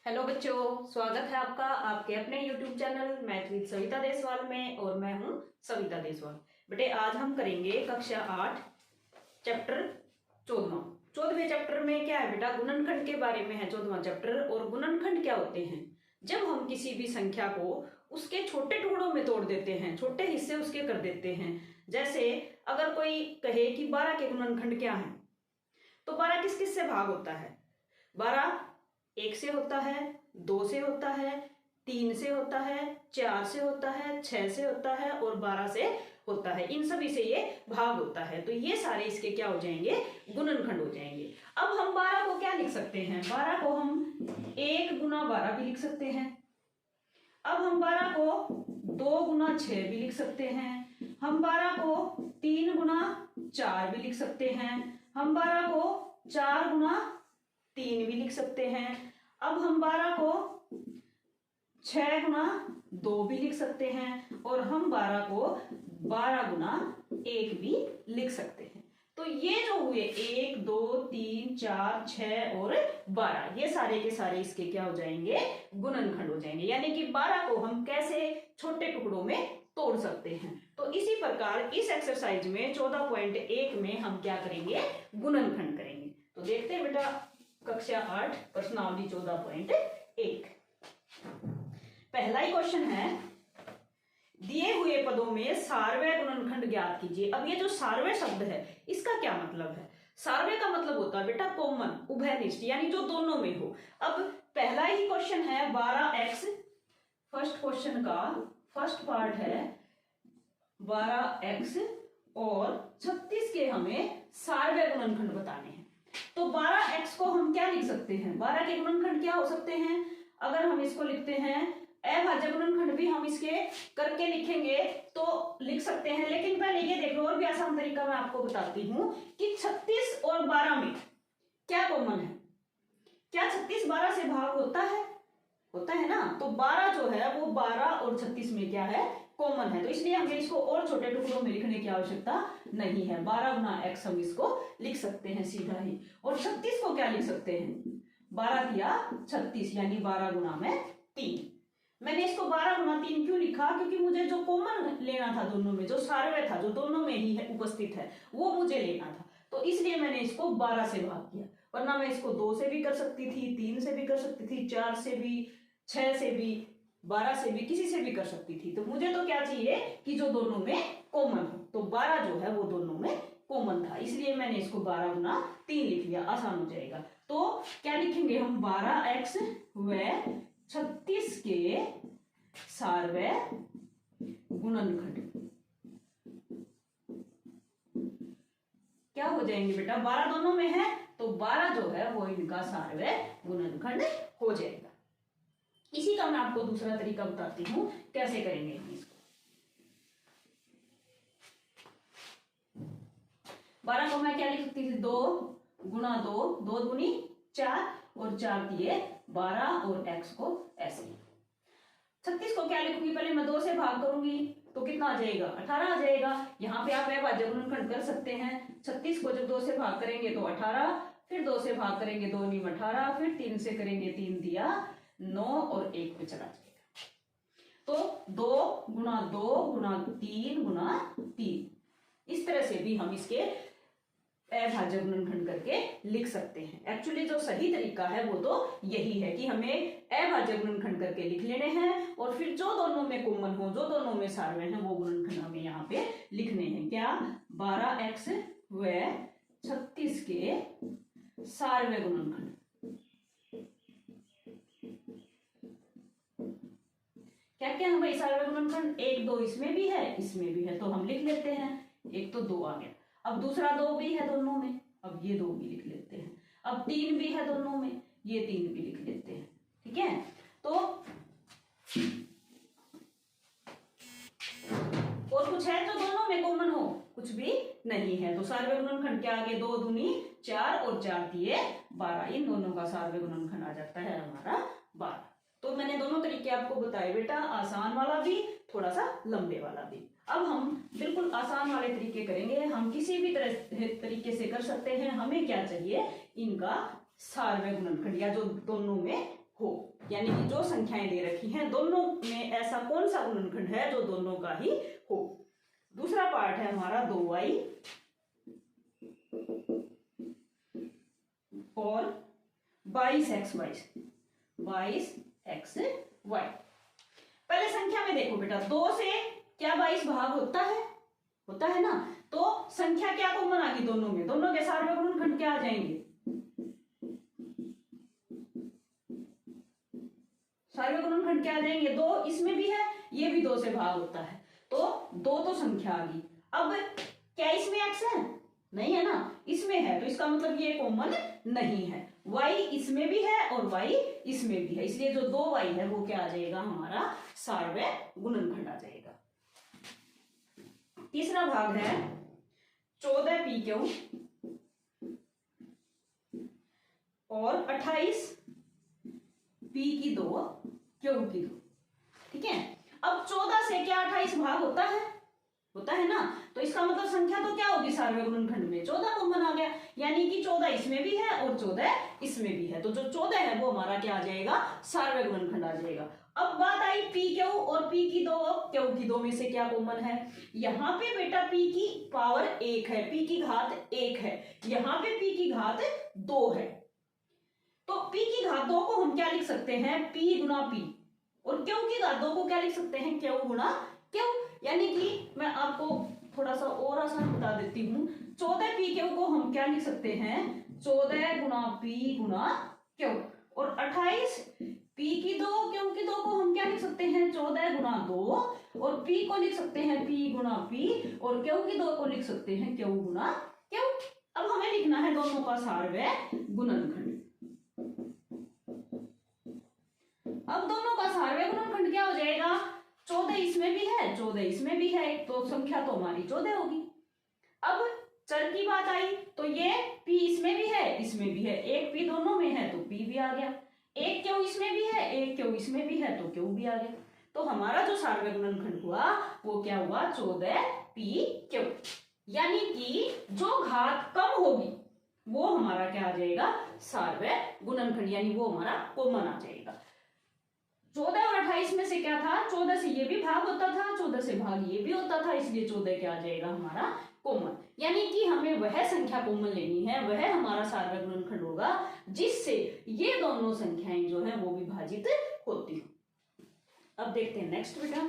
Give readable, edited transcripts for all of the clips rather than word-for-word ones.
Hello बच्चों, स्वागत है आपका आपके अपने YouTube channel math with Savita Deswal में। और मैं हूं सविता देसवाल। बेटे आज हम करेंगे कक्षा 8 चैप्टर 14वें चैप्टर में क्या है बेटा, गुणनखंड के बारे में है 14वां चैप्टर। और गुणनखंड क्या होते हैं? जब हम किसी भी संख्या को उसके छोटे टुकड़ों में तोड़ देते हैं, छोटे हिस्से उसके कर देते हैं। जैसे अगर कोई कहे कि 12 के गुणनखंड क्या है, तो 12 किस किस से भाग होता है? 12 1 से होता है, 2 से होता है, 3 से होता है, 4 से होता है, 6 से होता है और 12 से होता है। इन सभी से ये भाग होता है। तो ये सारे इसके क्या हो जाएंगे? गुणनखंड हो जाएंगे। अब हम 12 को क्या लिख सकते हैं? 12 को हम 1 गुना 12 भी लिख सकते हैं। अब हम 12 को 2 गुना 6 भी लिख सकते हैं। हम 12 को 3 गुना 4 भी लिख सकते हैं। हम 12 को 4 गुना 3 भी लिख सकते हैं। अब हम 12 को 6 गुना 2 भी लिख सकते हैं। और हम 12 को 12 गुना 1 भी लिख सकते हैं। तो ये जो हुए 1 2 3 4 6 और 12, ये सारे के सारे इसके क्या हो जाएंगे? गुणनखंड हो जाएंगे। यानी कि 12 को हम कैसे छोटे टुकड़ों में तोड़ सकते हैं। तो इसी प्रकार इस एक्सरसाइज में 14.1 में हम क्या करेंगे? गुणनखंड करेंगे। तो देखते हैं बेटा कक्षा 8 प्रश्नावली 14.1। पहला ही क्वेश्चन है, दिए हुए पदों में सारवय गुणनखंड ज्ञात कीजिए। अब ये जो सारवय शब्द है इसका क्या मतलब है? सारवय का मतलब होता है बेटा कॉमन, उभयनिष्ठ, यानी जो दोनों में हो। अब पहला ही क्वेश्चन है 12x, फर्स्ट क्वेश्चन का फर्स्ट पार्ट है 12x और 36 के हमें सारवय गुणनखंड बताने हैं। तो 12x को हम क्या लिख सकते हैं? 12 के गुणनखंड क्या हो सकते हैं? अगर हम इसको लिखते हैं अभाज्य गुणनखंड भी हम इसके करके लिखेंगे तो लिख सकते हैं। लेकिन पहले ये देख लो, और भी आसान तरीका मैं आपको बताती हूं कि 36 और 12 में क्या कॉमन है? क्या 36 12 से भाग होता है? होता है ना। तो 12 जो है वो 12 और 36 में क्या है? कॉमन है। तो इसलिए हमें इसको और छोटे टुकड़ों में लिखने की आवश्यकता नहीं है। 12 गुना x हम इसको लिख सकते हैं सीधा ही। और 36 को क्या लिख सकते हैं? 12 दिया 36, यानी 12 गुना में 3। मैंने इसको 12 गुना 3 क्यों लिखा? क्योंकि मुझे जो कॉमन लेना था दोनों में, जो सारवय था, जो दोनों में ही है उपस्थित है, वो मुझे लेना था। तो इसलिए मैंने इसको 12 से भाग किया। वरना मैं इसको 2 से भी कर सकती थी, 3 से भी कर सकती थी, 4 से भी, 6 से भी, 12 से भी, किसी से भी कर सकती थी। तो मुझे तो क्या चाहिए कि जो दोनों में कॉमन हो। तो 12 जो है वो दोनों में कॉमन था, इसलिए मैंने इसको 12 गुना 3 लिख लिया, आसान हो जाएगा। तो क्या लिखेंगे हम? 12x व 36 के सारवय गुणनखंड क्या हो जाएंगे बेटा? 12 दोनों में है तो 12 जो है वो इनका सारवय गुणनखंड हो जाएगा। इसी का मैं आपको दूसरा तरीका बताती हूं कैसे करेंगे इसको। 12 को मैं क्या लिख सकती थी? 2 गुना 2, 2 दूनी 4 और 4 दिए 12 और x को ऐसे। 36 को क्या लिखूंगी? पहले मैं 2 से भाग करूंगी तो कितना आ जाएगा? 18 आ जाएगा। यहाँ पे आप अभाज्य गुणनखंड कर सकते हैं। 36 को जब 2 से भाग करेंगे तो 18, फिर 2 से भाग करेंगे 2 नीम 18, फिर 3 से करेंगे 3 दिया 9 और 1 पे चला जाएगा। तो 2 गुना 2 गुना 3 गुना 3, इस तरह से भी हम इसके अभाज्य गुणनखंड करके लिख सकते हैं। एक्चुअली जो सही तरीका है वो तो यही है कि हमें अभाज्य गुणनखंड करके लिख लेने हैं और फिर जो दोनों में कॉमन हो, जो दोनों में सारवय हैं, वो गुणनखंड हमें यहाँ पे लिखने हैं। क्या? 12x व 36 के सारवय गुणनखंड। क्या क्या है भाई सारवय गुणनखंड? 1 2 इसमें भी है, इसमें भी है, तो हम लिख लेते हैं। एक तो 2 आ गया। अब दूसरा 2 भी है दोनों में, अब ये 2 भी लिख लेते हैं। अब 3 भी है दोनों में, ये 3 भी लिख लेते हैं। ठीक है। तो और कुछ है जो दोनों में कॉमन हो? कुछ भी नहीं है। तो सारवय गुणनखंड क्या आ गए? 2 दूनी 4 और 4 दिए 12। इन दोनों का सारवय गुणनखंड आ जाता है हमारा 12। तो मैंने दोनों तरीके आपको बताए बेटा, आसान वाला भी, थोड़ा सा लंबे वाला भी। अब हम बिल्कुल आसान वाले तरीके करेंगे। हम किसी भी तरीके से कर सकते हैं। हमें क्या चाहिए? इनका सारवय गुणनखंड, या जो दोनों में हो, यानी कि जो संख्याएं दे रखी हैं दोनों में ऐसा कौन सा गुणनखंड है जो दोनों का ही हो। दूसरा पार्ट है हमारा 2y और 22xy। पहले संख्या में देखो बेटा, 2 से क्या 22 भाग होता है ना, तो संख्या क्या कॉमन आ गई दोनों में, दोनों के सारे गुणनखंड क्या आ जाएंगे, सारे गुणनखंड क्या आ जाएंगे, 2 इसमें भी है, ये भी 2 से भाग होता है, तो 2 तो संख्या आ गई। अब क्या इसमें x है, नहीं है ना, इसमें है, तो इसका मतलब ये कॉमन नहीं है। y इसमें भी है और y इसमें भी है, इसलिए जो 2y है वो क्या आ जाएगा, हमारा सार्वय गुणनखंड आ जाएगा। तीसरा भाग है 14pq और 28p की 2 q की 2, ठीक है। अब 14 से क्या 28 भाग होता है ना, तो इसका मतलब संख्या तो क्या होगी, सार्वय गुणनखंड में 14 कॉमन आ गया, यानी कि 14 इसमें भी है और 14 इसमें भी है, तो जो 14 है वो हमारा क्या आ जाएगा, सार्वय गुणनखंड आ जाएगा। अब बात आई पी क्यू और पी की 2 क्यू की 2 में से क्या कॉमन है, यहाँ पे बेटा p की पावर 1 है, p की घात 1 है, यहाँ पे p की घात 2 है, तो p की घात 2 को हम क्या लिख सकते हैं, p गुना p, और q की घात 2 को क्या लिख सकते हैं, q गुना q। यानी कि मैं आपको थोड़ा सा और आसान बता देती हूँ, 14pq को हम क्या लिख सकते हैं, 14 गुना p गुना q, और 28p की 2 q की 2 को हम क्या लिख सकते हैं, 14 गुना 2, और p को लिख सकते हैं p गुना p, और q की 2 को लिख सकते हैं q गुना q। अब हमें लिखना है दोनों का सार्वय गुणनखंड। अब दोनों का सार्वय गुणनखंड क्या हो जाएगा, 14 इसमें भी है 14 इसमें भी है, तो संख्या तो हमारी 14 होगी। अब चर की बात आई तो ये p इसमें भी है इसमें भी है, एक p दोनों में है तो p भी आ गया, एक q इसमें भी है एक q इसमें भी है तो q भी आ गया, तो हमारा जो सार्वय गुणनखंड हुआ वो क्या हुआ, 14pq। यानी कि जो घात कम होगी वो हमारा क्या आ जाएगा, सार्वय गुणनखंड, यानी वो हमारा कॉमन आ जाएगा। 14 और 28 में से क्या था, 14 से ये भी भाग होता था, 14 से भाग ये भी होता था, इसलिए 14 क्या आ जाएगा, हमारा कॉमन। यानी कि हमें वह संख्या कॉमन लेनी है, वह हमारा सार्वय गुणनखंड होगा जिससे ये दोनों संख्याएं जो है वो विभाजित होती हो। अब देखते हैं नेक्स्ट बेटा,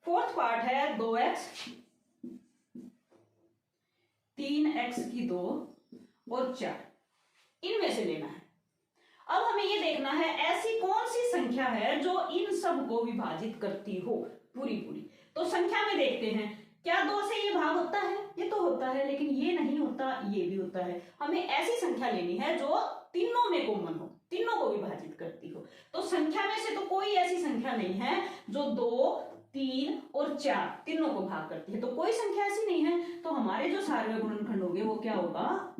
फोर्थ पार्ट है 2x 3x की 2 और 4, इनमें से लेना है। अब हमें ये देखना है ऐसी कौन सी संख्या है जो इन सब को विभाजित करती हो पूरी। तो संख्या में देखते हैं, क्या 2 से ये भाग होता है, ये तो होता है, लेकिन ये नहीं होता, ये भी होता है। हमें ऐसी संख्या लेनी है जो तीनों में कॉमन हो, तीनों को विभाजित करती हो। तो संख्या में से तो कोई ऐसी संख्या नहीं है जो 2, 3 और 4 तीनों को भाग करती है, तो कोई संख्या ऐसी नहीं है। तो हमारे जो सार्वय गुणनखंड होंगे वो क्या होगा,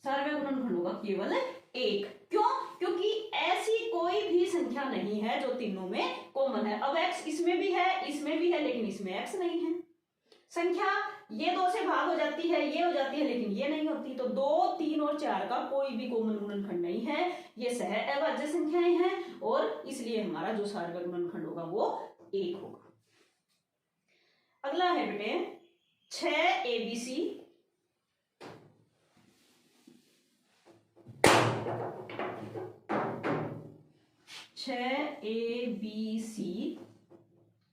सार्वय गुणनखंड होगा केवल 1। क्यों, क्योंकि ऐसी कोई भी संख्या नहीं है जो तीनों में कॉमन है। अब x इसमें भी है लेकिन इसमें x नहीं है। संख्या ये 2 से भाग हो जाती है, ये हो जाती है, लेकिन ये नहीं होती। तो 2, 3 और 4 का कोई भी कॉमन गुणनखंड नहीं है, ये सह अभाज्य संख्याएं हैं, और इसलिए हमारा जो सार्वय गुणनखंड होगा वो 1 होगा। अगला है बेटे 6abc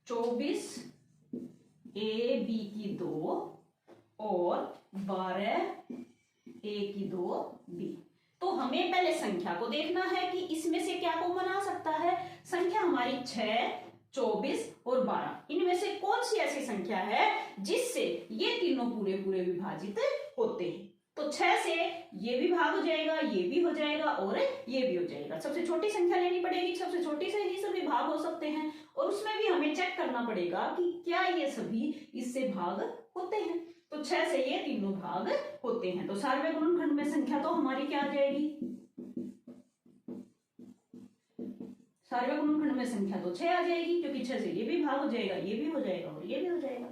24ab की 2 और 12a की 2b। तो हमें पहले संख्या को देखना है कि इसमें से क्या कॉमन आ सकता है। संख्या हमारी 6, 24 और 12, इनमें से कौन सी ऐसी संख्या है जिससे ये तीनों पूरे विभाजित होते हैं। तो 6 से ये भी भाग हो जाएगा, ये भी हो जाएगा और ये भी हो जाएगा। सबसे छोटी संख्या लेनी पड़ेगी, सबसे छोटी से ही सभी भाग हो सकते हैं, और उसमें भी हमें चेक करना पड़ेगा कि क्या ये सभी इससे भाग होते हैं। तो 6 से ये तीनों भाग होते हैं। तो सार्वय गुणनखंड में संख्या तो हमारी क्या आ जाएगी, सार्वय गुणनखंड में संख्या तो 6 आ जाएगी, क्योंकि 6 से ये भी भाग हो जाएगा, ये भी हो जाएगा और ये भी हो जाएगा।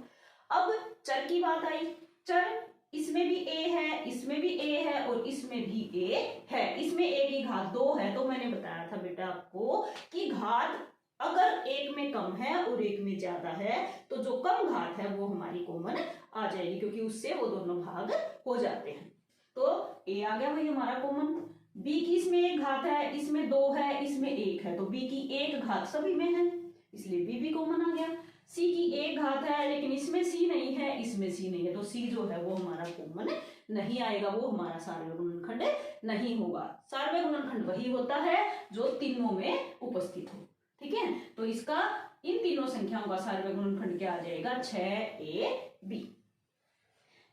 अब चर की बात आई, चर इसमें भी a है, इसमें भी a है और इसमें भी a है। इसमें a की घात 2 है, तो मैंने बताया था बेटा आपको कि घात अगर एक में कम है और एक में ज्यादा है तो जो कम घात है वो हमारी कॉमन आ जाएगी, क्योंकि उससे वो दोनों भाग हो जाते हैं। तो a आ गया भाई हमारा कॉमन। b की इसमें एक घात है, इसमें 2 है, इसमें 1 है, तो b की एक घात सभी में है, इसलिए b भी कॉमन आ गया। c की एक घात है, लेकिन इसमें c नहीं है, इसमें c नहीं है, तो c जो है वो हमारा कॉमन नहीं आएगा, वो हमारा सार्वय गुणनखंड नहीं होगा। सार्वय गुणनखंड वही होता है जो तीनों में उपस्थित हो। ठीक है, तो इसका इन तीनों संख्याओं का सार्वय गुणनखंड क्या आ जाएगा, 6ab।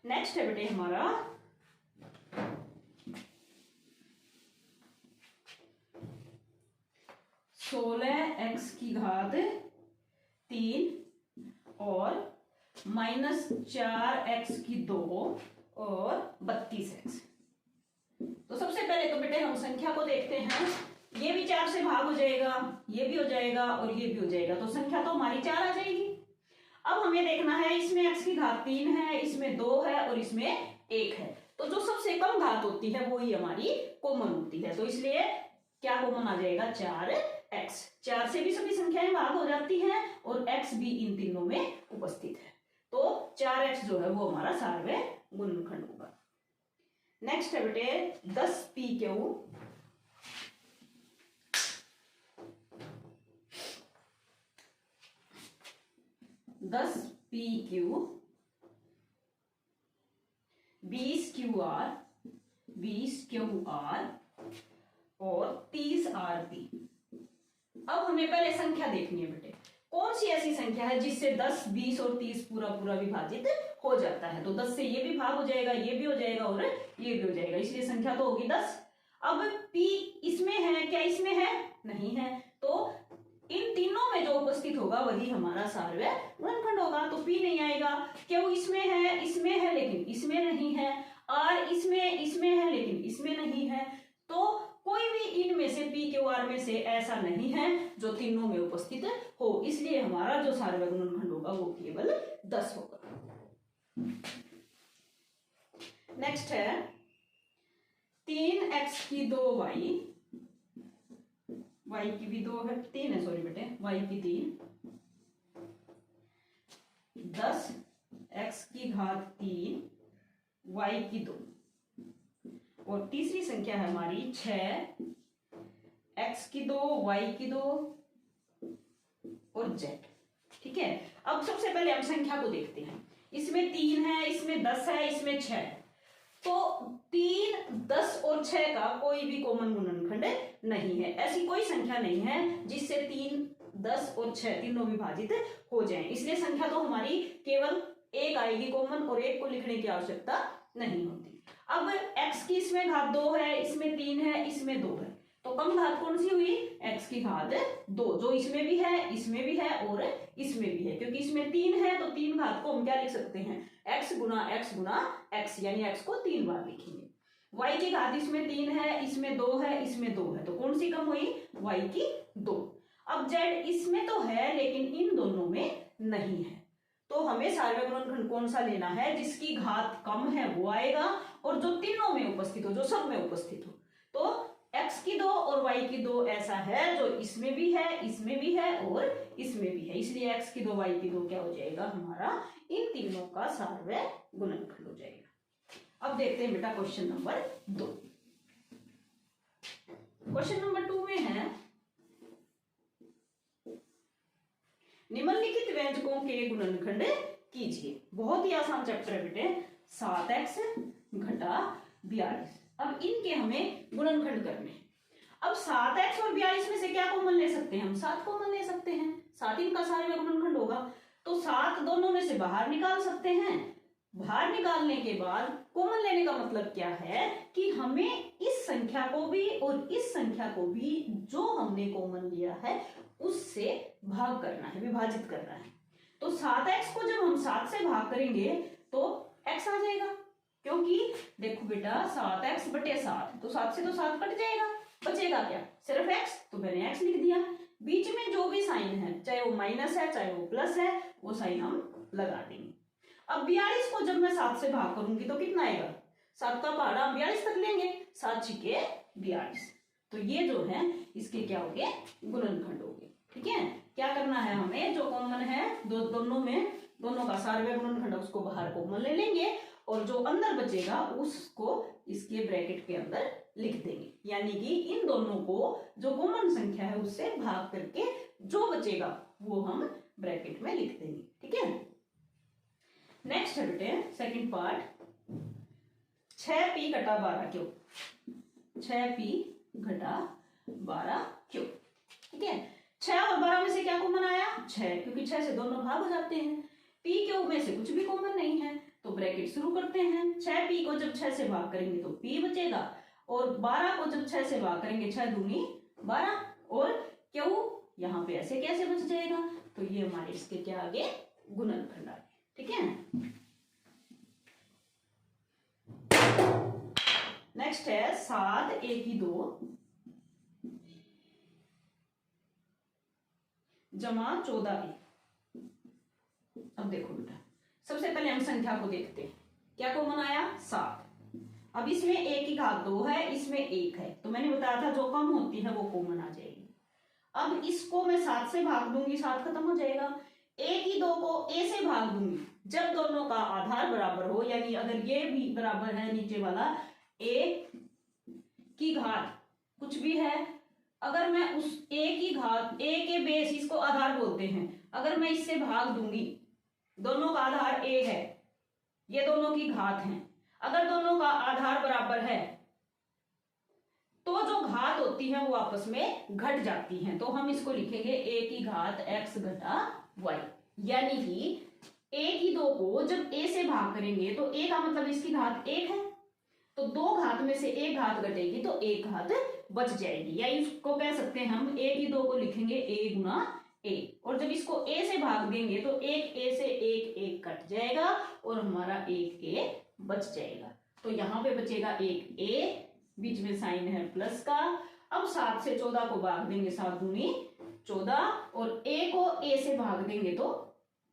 नेक्स्ट है बेटे हमारा 16x की घात 3 और -4x की 2 और 32x। तो सबसे पहले तो बेटे हम संख्या को देखते हैं। ये भी 4 से भाग हो जाएगा, ये भी हो जाएगा और ये भी हो जाएगा, तो संख्या तो हमारी 4 आ जाएगी। अब हमें देखना है, इसमें x की घात 3 है, इसमें 2 है और इसमें 1 है, तो जो सबसे कम घात होती है वो ही हमारी कॉमन होती है, तो इसलिए क्या कॉमन आ जाएगा, 4x। 4 से भी सभी संख्याएं भाग हो जाती हैं और x भी इन तीनों में उपस्थित है, तो 4x जो है वो हमारा सार्वय गुणनखंड होगा। नेक्स्ट है बेटे 10pq 20qr 20qr और 30rp। अब हमें पहले संख्या देखनी है बेटे, कौन सी ऐसी संख्या है जिससे 10, 20 और 30 पूरा पूरा विभाजित हो जाता है। तो 10 से ये भी भाग हो जाएगा, ये भी हो जाएगा और ये भी हो जाएगा, इसलिए संख्या तो होगी 10। अब p इसमें है क्या, इसमें है नहीं है, तो इन तीनों में जो उपस्थित होगा वही हमारा सार्वय गुणनखंड होगा, तो p नहीं आएगा। q इसमें है लेकिन इसमें नहीं है, r इसमें है लेकिन इसमें नहीं है, तो कोई भी इनमें से p q r में से ऐसा नहीं है जो तीनों में उपस्थित हो, इसलिए हमारा जो सार्वय गुणनखंड होगा वो केवल 10 होगा। नेक्स्ट है 3x की 2y, y की भी 2 है, 3 है सॉरी बेटे, y की 3, 10x की घात 3 y की 2, और तीसरी संख्या है हमारी 6x की 2 y की 2 और z। ठीक है, अब सबसे पहले हम संख्या को देखते हैं। इसमें 3 है, इसमें 10 है, इसमें 6 है, तो 3, 10 और 6 का कोई भी कॉमन गुणनखंड नहीं है। ऐसी कोई संख्या नहीं है जिससे 3, 10 और 6 तीनों विभाजित हो जाएं, इसलिए संख्या तो हमारी केवल एक आएगी कॉमन और एक को लिखने की आवश्यकता नहीं होती। अब x की इसमें घात 2 है, इसमें 3 है, इसमें 2 है, तो कम घात कौन सी हुई, x की घात 2, जो इसमें भी है, इसमें भी है और इसमें भी है, क्योंकि इसमें 3 है तो 3 घात को हम क्या लिख सकते हैं, x गुना x, यानी x को 3 बार लिखेंगे। y की घात इसमें 3 है, इसमें 2 है, इसमें 2 है, तो कौन सी कम हुई, y की 2। अब z इसमें तो है लेकिन इन दोनों में नहीं है, तो हमें सार्वय गुणनखंड कौन सा लेना है, जिसकी घात कम है वो आएगा और जो तीनों में उपस्थित हो, जो सब में उपस्थित हो। तो x की 2 और y की 2 ऐसा है जो इसमें भी है, इसमें भी है और इसमें भी है, इसलिए x की 2 y की 2 क्या हो जाएगा, हमारा इन तीनों का सार्वय गुणनखंड हो जाएगा। अब देखते हैं बेटा क्वेश्चन नंबर 2। क्वेश्चन नंबर 2 में है, निम्नलिखित व्यंजकों के गुणनखंड कीजिए। बहुत ही आसान चैप्टर है बेटे, 7x घटा 42। अब इनके हमें गुणनखंड करने हैं। अब 7x और 42 में से क्या कॉमन ले सकते हैं, हम 7 कॉमन ले सकते हैं, 7 इनका सार्वय गुणनखंड होगा, तो 7 दोनों में से बाहर निकाल सकते हैं। बाहर निकालने के बाद कॉमन लेने का मतलब क्या है कि हमें इस संख्या को भी और इस संख्या को भी जो हमने कॉमन लिया है उससे भाग करना है, विभाजित करना है। तो 7x को जब हम 7 से भाग करेंगे तो x आ जाएगा, क्योंकि देखो बेटा 7x बटे 7, तो 7 से तो 7 कट जाएगा, बचेगा क्या, सिर्फ x, तो मैंने x लिख दिया। बीच में जो भी साइन है, चाहे वो माइनस है चाहे वो प्लस है, वो साइन हम लगा देंगे। अब 42 को जब मैं 7 से भाग करूंगी तो कितना आएगा, 7 का पहाड़ा 42 तक लेंगे, 7 छिके 42। तो ये जो है इसके क्या हो गए, गुणनखंड हो गए। ठीक है, क्या करना है हमें, जो कॉमन है दोनों में, दोनों का सार्वय गुणनखंड उसको बाहर कॉमन ले लेंगे और जो अंदर बचेगा उसको इसके ब्रैकेट के अंदर लिख देंगे, यानी कि इन दोनों को जो कॉमन संख्या है उससे भाग करके जो बचेगा वो हम ब्रैकेट में लिख देंगे। ठीक है, नेक्स्ट है बेटे सेकंड पार्ट, 6p घटा 12 क्यों, 6p घटा 12 क्यों। ठीक है, 6 और 12 में से क्या कॉमन आया, 6, क्योंकि 6 से दोनों भाग हो जाते हैं, p क्यों में से कुछ भी कॉमन नहीं है, तो ब्रैकेट शुरू करते हैं। 6p को जब 6 से भाग करेंगे तो p बचेगा, और 12 को जब 6 से भाग करेंगे 6 दूनी 12, और क्यों यहाँ पे ऐसे कैसे बच जाएगा, तो ये हमारे इसके क्या आगे, गुणनखंड आगे। ठीक है, नेक्स्ट है 7 1 की 2 जमा 14a। अब देखो बेटा, सबसे पहले हम संख्या को देखते हैं, क्या कॉमन आया, 7। अब इसमें a की घात 2 है, इसमें 1 है, तो मैंने बताया था जो कम होती है वो कॉमन आ जाएगी। अब इसको मैं 7 से भाग दूंगी, 7 खत्म हो जाएगा। a की 2 को a से भाग दूंगी, जब दोनों का आधार बराबर हो, यानी अगर ये भी बराबर है नीचे वाला a की घात कुछ भी है, अगर मैं उस a की घात, a के बेस, इसको आधार बोलते हैं, अगर मैं इससे भाग दूंगी, दोनों का आधार a है, ये दोनों की घात है, अगर दोनों का आधार बराबर है तो जो घात होती है वो आपस में घट जाती हैं, तो हम इसको लिखेंगे a की घात x घटा y, यानी कि a की 2 को जब a से भाग करेंगे तो a का मतलब इसकी घात 1 है, तो 2 घात में से 1 घात घटेगी तो 1 घात बच जाएगी, या इसको कह सकते हैं हम a की 2 को लिखेंगे a गुना a, और जब इसको a से भाग देंगे तो 1 a से 1 कट जाएगा और हमारा 1 a बच जाएगा, तो यहाँ पे बचेगा 1 a, बीच में साइन है प्लस का। अब 7 से 14 को भाग देंगे, 7 दूनी 14, और a को a से भाग देंगे तो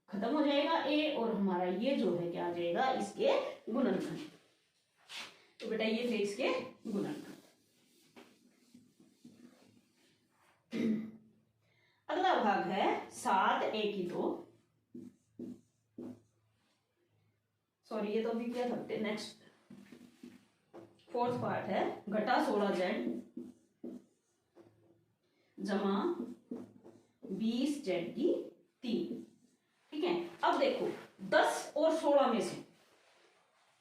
खत्म हो जाएगा a, और हमारा ये जो है क्या आ जाएगा, इसके गुणनखंड। तो बेटा ये थे इसके गुणनखंड। अगला भाग है 7 a की 2, सॉरी ये तो अभी क्या करते, नेक्स्ट फोर्थ पार्ट है, घटा 16z जमा 20z की 3। ठीक है, अब देखो 10 और 16 में से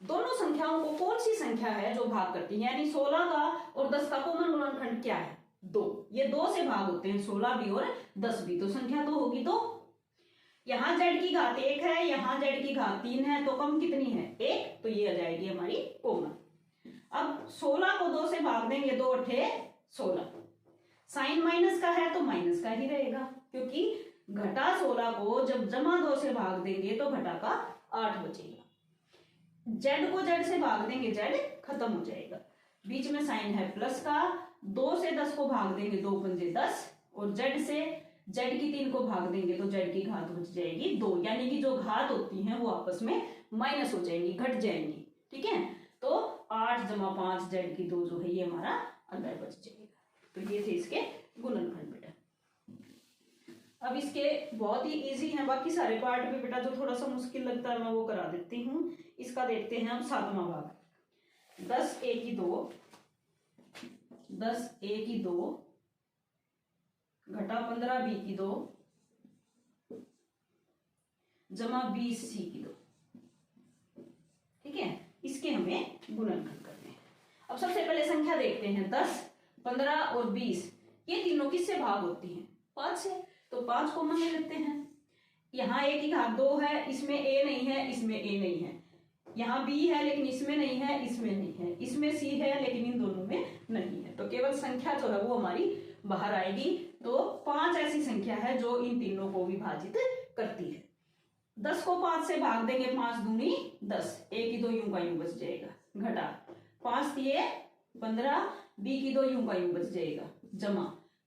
दोनों संख्याओं को कौन सी संख्या है जो भाग करती है, यानी 16 का और 10 का कॉमन गुणनखंड क्या है, 2। ये 2 से भाग होते हैं, 16 भी और 10 भी, तो संख्या तो होगी 2। यहाँ z की घात 1 है, यहाँ z की घात 3 है, तो कम कितनी है, 1, तो ये आ जाएगी हमारी कॉमन। अब 16 को 2 से भाग देंगे, 2 अठे 16, साइन माइनस का है तो माइनस का ही रहेगा, क्योंकि घटा 16 को जब जमा 2 से भाग देंगे तो घटा का 8 बचेगा। z को z से भाग देंगे, z खत्म हो जाएगा, बीच में साइन है प्लस का। 2 से 10 को भाग देंगे, 2 पंजे 10, और z से z की 3 को भाग देंगे तो z की घात बच जाएगी 2, यानी कि जो घात होती हैं वो आपस में माइनस हो जाएंगी, घट जाएंगी। ठीक है, तो 8 जमा 5 z की 2 जो है ये हमारा अंदर बच जाएगा। तो ये थे इसके गुणनखंड बेटा। अब इसके बहुत ही इजी हैं, बाकी सारे पार्ट भी बेटा जो थोड़ा सा मुश्किल लगता है मैं वो करा देती हूँ। इसका देखते हैं हम 7वां भाग, 10 a की 2 घटा 15 b की 2 जमा 20 c की 2। ठीक है, इसके हमें गुणनखंड करने हैं। अब सबसे पहले संख्या देखते हैं, 10, 15 और 20, ये तीनों किससे भाग होती हैं, 5 से, तो 5 कॉमन ले लेते हैं। यहाँ a की घात 2 है, इसमें a नहीं है, इसमें a नहीं है, यहाँ b है लेकिन इसमें नहीं है, इसमें नहीं है, इसमें c है लेकिन इन दोनों में नहीं है, तो केवल संख्या जो है वो हमारी बाहर आएगी। तो 5 ऐसी संख्या है जो इन तीनों को विभाजित करती है। 10 को 5 से भाग देंगे, 5 दूनी 10, a की 2 यूं का यूं बच जाएगा, घटा 5 दिए 15, b की 2 यूं का यूं बच जाएगा, जमा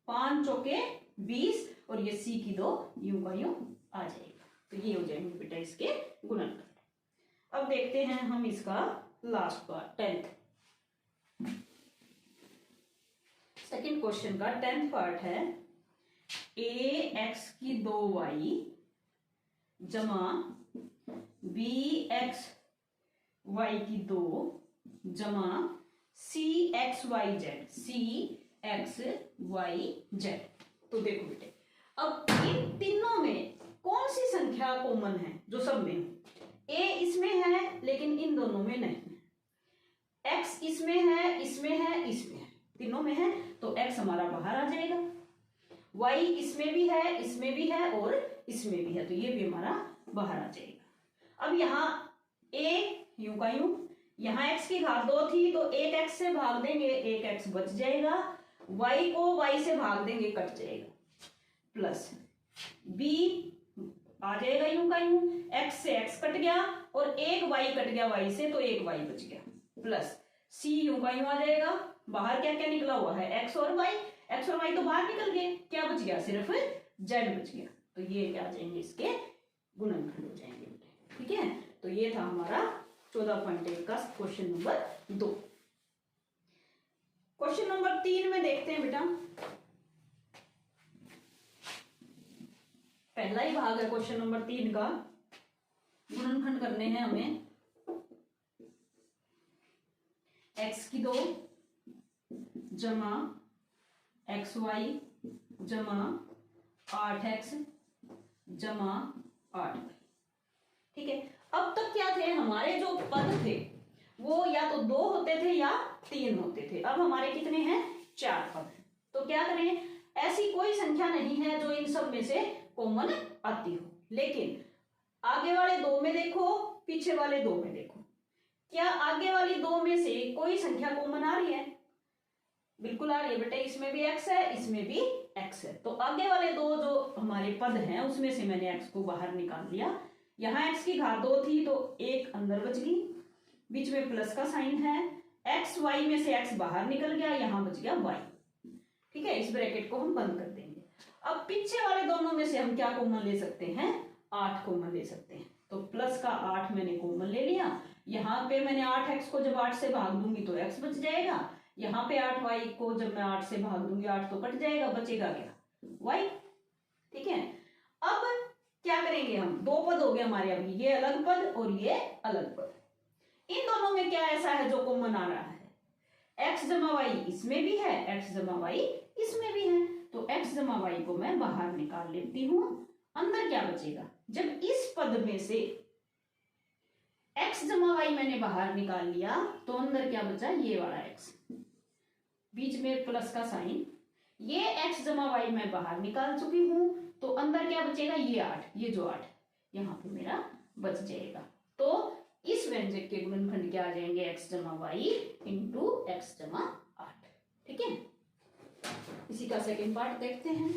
5 चौके 20, और ये c की 2 यूं का यूं आ जाएगा। तो ये हो जाएंगे बेटा इसके गुणनखंड। अब देखते हैं हम इसका last part 10th। Second question का 10th पार्ट है ax की 2y जमा bx y की 2 जमा cxyz तो देखो बेटे, अब इन तीनों में कौन सी संख्या कॉमन है जो सब में है? a इसमें है लेकिन इन दोनों में नहीं है, x इसमें है, इसमें है, इसमें है, तीनों में है, तो x हमारा बाहर आ जाएगा। y इसमें भी है, इसमें भी है और इसमें भी है, तो ये भी हमारा बाहर आ जाएगा। अब यहाँ a यूं का यूं, यहाँ x की घात 2 थी तो एक x से भाग देंगे, एक x बच जाएगा, y को y से भाग देंगे, कट जाएगा, प्लस b आ जाएगा यूं का यूं, x से x कट गया और एक y कट गया y से, तो एक y बच गया, प्लस c यूं का यूं आ जाएगा, बाहर क्या क्या निकला हुआ है, x और y तो बाहर निकल गए, क्या बच गया, सिर्फ z बच गया, तो ये क्या आ जाएंगे, इसके गुणनखंड हो जाएंगे। ठीक है, तो ये था हमारा 14.1 का क्वेश्चन नंबर 2। क्वेश्चन नंबर 3 में देखते हैं बेटा, पहला ही भाग है क्वेश्चन नंबर 3 का, गुणनखंड करने हैं हमें। x की 2 जमा xy जमा 8x जमा 8y। ठीक है, अब तक क्या थे हमारे जो पद थे वो या तो 2 होते थे या 3 होते थे, अब हमारे कितने हैं, 4 पद हैं। तो क्या करें, ऐसी कोई संख्या नहीं है जो इन सब में से कॉमन आती हो, लेकिन आगे वाले 2 में देखो, पीछे वाले 2 में देखो, क्या आगे वाली 2 में से कोई संख्या कॉमन आ रही है? बिल्कुल आ रही है बेटे, इसमें भी x है, इसमें भी x है, तो आगे वाले 2 जो हमारे पद हैं उसमें से मैंने x को बाहर निकाल लिया। यहाँ x की घात 2 थी तो एक अंदर बच गई, बीच में प्लस का साइन है, x y में से x बाहर निकल गया, यहाँ बच गया y। ठीक है, इस ब्रैकेट को हम बंद कर देंगे। अब पीछे वाले दोनों में से हम क्या कॉमन ले सकते हैं, 8 कॉमन ले सकते हैं, तो प्लस का 8 मैंने कॉमन ले लिया, यहाँ पे मैंने 8x को जब 8 से भाग दूंगी तो x बच जाएगा, यहाँ पे 8y को जब मैं 8 से भाग दूंगी 8 तो कट जाएगा, बचेगा क्या, y। ठीक है, अब क्या करेंगे हम, 2 पद हो गए हमारे, अभी ये अलग पद और ये अलग पद, इन दोनों में क्या ऐसा है जो कॉमन आ रहा है, x जमा y इसमें भी है, x जमा y इसमें भी है, तो x जमा y को मैं बाहर निकाल लेती हूं, अंदर क्या बचेगा, जब इस पद में से x जमा y मैंने बाहर निकाल लिया तो अंदर क्या बचा, ये वाला x, बीच में प्लस का साइन, ये x जमा y मैं बाहर निकाल चुकी हूं, तो अंदर क्या बचेगा, ये 8, ये जो 8 यहाँ पे मेरा बच जाएगा। तो इस व्यंजक के गुणनखंड क्या आ जाएंगे, x जमा y इंटू x जमा 8। ठीक है, इसी का सेकेंड पार्ट देखते हैं।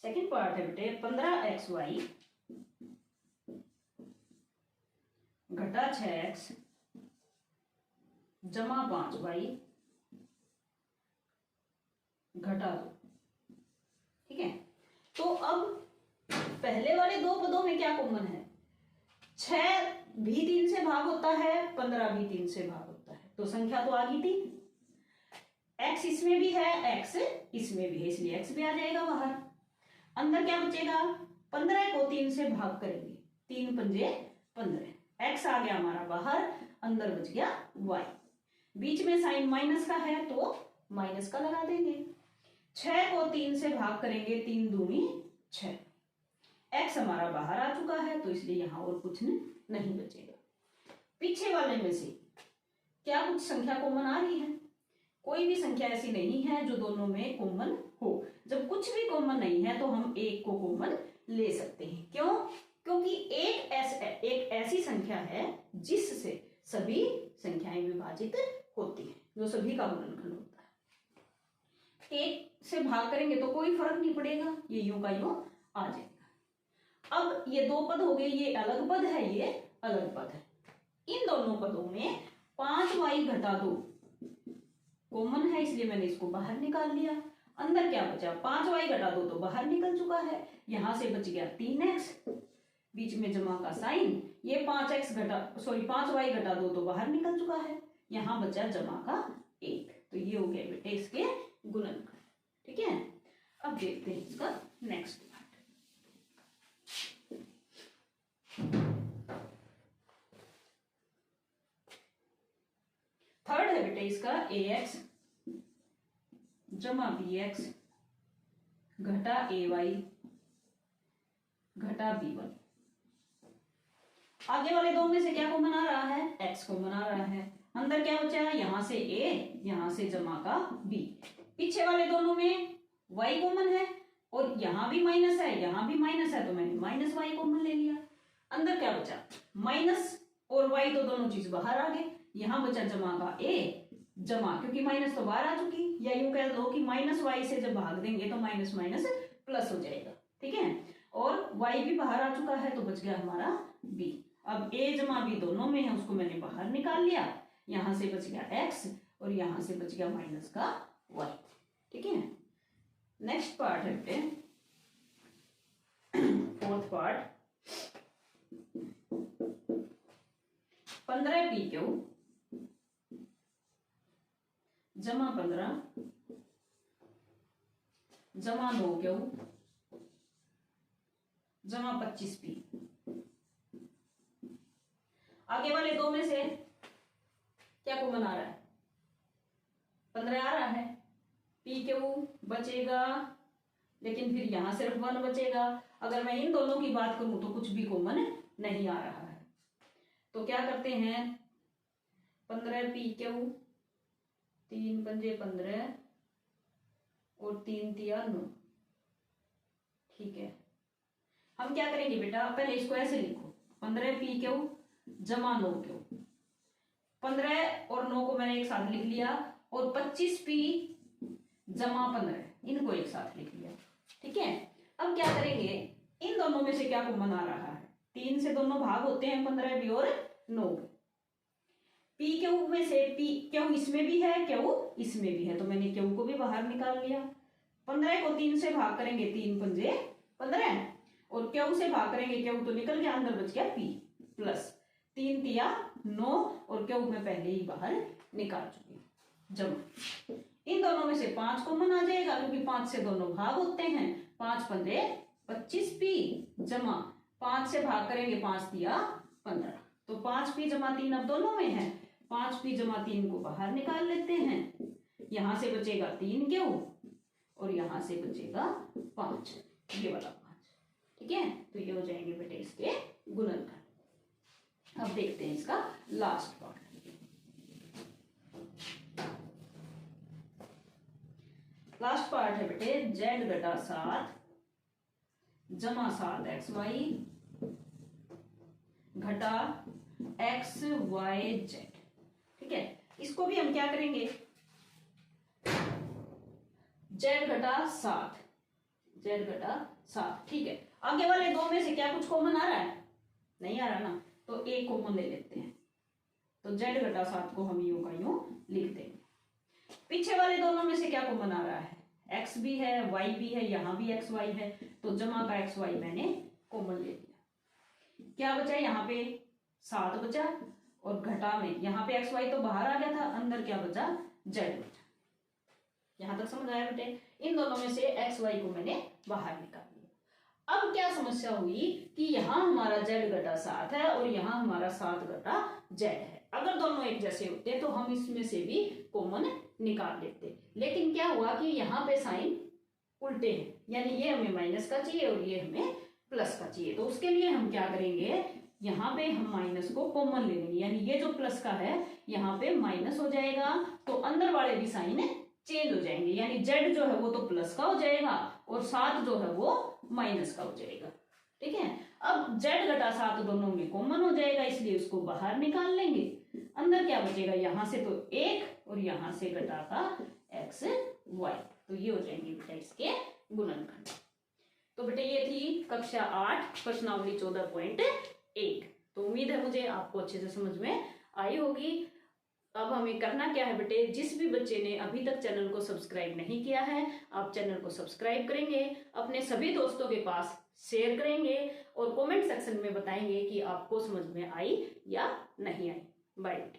सेकेंड पार्ट है बेटे 15xy घटा 6x जमा 5y घटा 2। ठीक है, तो अब पहले वाले 2 पदों में क्या कॉमन है, 6 भी 3 से भाग होता है, 15 भी 3 से भाग होता है, तो संख्या तो आ गई थी, x इसमें भी है, x इसमें भी है, इसलिए x भी आ जाएगा बाहर। अंदर क्या बचेगा, 15 को 3 से भाग करेंगे, 3 पंजे 15, x आ गया हमारा बाहर, अंदर बच गया y, बीच में साइन माइनस का है तो माइनस का लगा देंगे, 6 को 3 से भाग करेंगे, 3 दूनी 6, x हमारा बाहर आ चुका है तो इसलिए यहां और कुछ नहीं बचेगा। पीछे वाले में से क्या कुछ संख्या कॉमन आ रही है, कोई भी संख्या ऐसी नहीं है जो दोनों में कॉमन हो। जब कुछ भी कॉमन नहीं है तो हम एक को कॉमन ले सकते हैं, क्यों, क्योंकि एक ऐसी संख्या है जिससे सभी संख्याएं विभाजित होती हैं, जो सभी का गुणनखंड होता है। एक से भाग करेंगे तो कोई फर्क नहीं पड़ेगा, ये यूं का यूं आ जाएगा। अब ये 2 पद हो गए, ये अलग पद है, ये अलग पद है, इन दोनों पदों में 5y घटा 2 कॉमन है, इसलिए मैंने इसको बाहर निकाल लिया। अंदर क्या बचा, 5y घटा 2 तो बाहर निकल चुका है, यहां से बच गया 3x, बीच में जमा का साइन, ये 5y घटा 2 तो बाहर निकल चुका है, यहां बचा जमा का 1। तो ये हो गया बेटे इसके गुणनखंड। ठीक है, अब देखते हैं इसका नेक्स्ट पार्ट। थर्ड है बेटे इसका ax जमा bx घटा ay घटा b1। आगे वाले दो में से क्या कॉमन आ रहा है, x कॉमन आ रहा है, अंदर क्या बचा है, यहां से a, यहां से जमा का b। पीछे वाले दोनों में y कॉमन है और यहां भी माइनस है, यहां भी माइनस है, तो मैंने माइनस y कॉमन ले लिया। अंदर क्या बचा, माइनस और y, तो दोनों चीज बाहर आ गए, यहां बचा जमा का a, जमा क्योंकि माइनस तो बाहर आ चुकी, या यूं कह दो कि माइनस y से जब भाग देंगे तो माइनस माइनस प्लस हो जाएगा। ठीक है, और y भी बाहर आ चुका है, तो बच गया हमारा b। अब a जमा b दोनों में है, उसको मैंने बाहर निकाल लिया, यहां से बच गया x और यहां से बच गया माइनस का y। ठीक है, नेक्स्ट पार्ट है बेटे फोर्थ पार्ट, 15p³ जमा 15 जमा 9³ जमा 25p। आगे वाले दो में से क्या कॉमन आ रहा है, 15 आ रहा है, p³ बचेगा, लेकिन फिर यहां सिर्फ 1 बचेगा। अगर मैं इन दोनों की बात करूं तो कुछ भी कॉमन नहीं आ रहा है, तो क्या करते हैं, 15p³ 3 पंजे 15 और 3 तिया 9। ठीक है, हम क्या करेंगे बेटा, पहले इसको ऐसे लिखो, 15p³ जमा 9³ 15 और 9 को मैंने एक साथ लिख लिया, और 25p जमा 15 इनको एक साथ लिख लिया। ठीक है, अब क्या करेंगे, इन दोनों में से क्या कॉमन आ रहा है, 3 से दोनों भाग होते हैं, 15 भी और 9। p³ में से p³ इसमें भी है, q इसमें भी है, तो मैंने q को भी बाहर निकाल लिया। 15 को 3 से भाग करेंगे, 3 पंजे 15, और q से भाग करेंगे, q तो निकल गया, अंदर बच गया p, प्लस 3 तिया 9 और q में पहले ही बाहर निकाल चुके। जमा इन दोनों में से 5 कॉमन आ जाएगा, क्योंकि 5 से दोनों भाग होते हैं, 5 पंजे 25p जमा 5 से भाग करेंगे, 5 तिया 15, तो 5p जमा 3 अब दोनों में है, 5p जमा 3 को बाहर निकाल लेते हैं, यहां से बचेगा 3q और यहां से बचेगा 5, ये वाला 5। ठीक है, तो ये हो जाएंगे बेटे इसके गुणनखंड। अब देखते हैं इसका लास्ट पार्ट। लास्ट पार्ट है बेटे z घटा 7 जमा 7xy घटा xyz। ठीक है, इसको भी हम क्या करेंगे, z घटा 7, z घटा 7। ठीक है, आगे वाले दो में से क्या कुछ कॉमन आ रहा है, नहीं आ रहा ना, तो एक कॉमन ले लेते हैं, तो z घटा 7 को हम यूं का यूं लिख देंगे। पीछे वाले दोनों में से क्या कॉमन आ रहा है, x भी है, y भी है, यहां भी x y है, तो जमा का xy मैंने कॉमन ले लिया। क्या बचा, यहाँ पे 7 बचा, और घटा में यहाँ पे xy तो बाहर आ गया था, अंदर क्या बचा, z बचा। यहां तक समझ आया बेटे, इन दोनों में से xy को मैंने बाहर निकाल लिया। अब क्या समस्या हुई कि यहाँ हमारा z घटा 7 है और यहाँ हमारा 7 घटा z है। अगर दोनों एक जैसे होते तो हम इसमें से भी कॉमन निकाल लेते, लेकिन क्या हुआ कि यहाँ पे साइन उल्टे हैं, यानी ये हमें माइनस का चाहिए और ये हमें प्लस का चाहिए। तो उसके लिए हम क्या करेंगे, यहाँ पे हम माइनस को कॉमन ले लेंगे, यानी ये जो प्लस का है यहाँ पे माइनस हो जाएगा, तो अंदर वाले भी साइन चेंज हो जाएंगे, यानी z जो है वो तो प्लस का हो जाएगा और 7 जो है वो माइनस का हो जाएगा। ठीक है, अब z घटा 7 दोनों में कॉमन हो जाएगा, इसलिए उसको बाहर निकाल लेंगे। अंदर क्या बचेगा, यहां से तो 1 और यहां से घटा का x y, तो ये हो जाएंगे बेटा इसके गुणनखंड। तो बेटे ये थी कक्षा 8 प्रश्नावली 14.1। तो उम्मीद है मुझे आपको अच्छे से समझ में आई होगी। अब हमें करना क्या है बेटे, जिस भी बच्चे ने अभी तक चैनल को सब्सक्राइब नहीं किया है, आप चैनल को सब्सक्राइब करेंगे, अपने सभी दोस्तों के पास शेयर करेंगे और कमेंट सेक्शन में बताएंगे कि आपको समझ में आई या नहीं आई। बाय।